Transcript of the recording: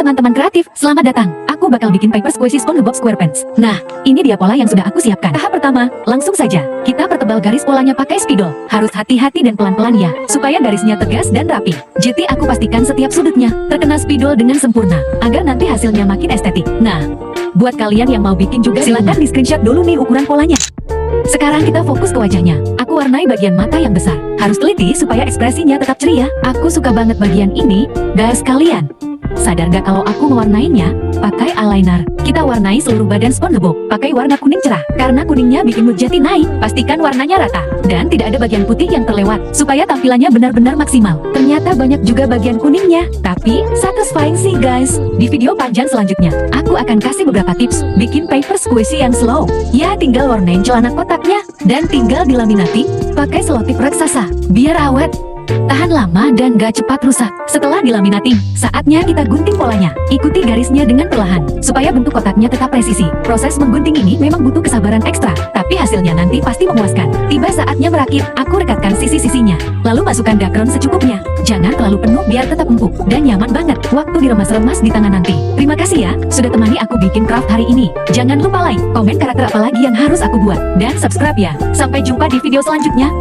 teman-teman kreatif, selamat datang. Aku bakal bikin paper squishy SpongeBob SquarePants. Nah, ini dia pola yang sudah aku siapkan. Tahap pertama, langsung saja. Kita pertebal garis polanya pakai spidol. Harus hati-hati dan pelan-pelan ya, supaya garisnya tegas dan rapi. Jadi aku pastikan setiap sudutnya terkena spidol dengan sempurna, agar nanti hasilnya makin estetik. Nah, buat kalian yang mau bikin juga silakan di screenshot dulu nih ukuran polanya. Sekarang kita fokus ke wajahnya. Aku warnai bagian mata yang besar. Harus teliti supaya ekspresinya tetap ceria. Aku suka banget bagian ini, guys kalian. Sadar gak kalau aku mewarnainya pakai eyeliner? Kita warnai seluruh badan SpongeBob pakai warna kuning cerah. Karena kuningnya bikin mood jati naik. Pastikan warnanya rata dan tidak ada bagian putih yang terlewat, supaya tampilannya benar-benar maksimal. Ternyata banyak juga bagian kuningnya, tapi satisfying sih guys. Di video panjang selanjutnya, aku akan kasih beberapa tips bikin paper squishy yang slow. Ya tinggal warnain celana kotaknya dan tinggal dilaminati pakai selotip raksasa biar awet, tahan lama dan gak cepat rusak. Setelah dilaminati, saatnya kita gunting polanya. Ikuti garisnya dengan perlahan, supaya bentuk kotaknya tetap presisi. Proses menggunting ini memang butuh kesabaran ekstra, tapi hasilnya nanti pasti memuaskan. Tiba saatnya merakit, aku rekatkan sisi-sisinya. Lalu masukkan dakron secukupnya. Jangan terlalu penuh biar tetap empuk dan nyaman banget waktu diremas-remas di tangan nanti. Terima kasih ya, sudah temani aku bikin craft hari ini. Jangan lupa like, komen karakter apa lagi yang harus aku buat, dan subscribe ya. Sampai jumpa di video selanjutnya.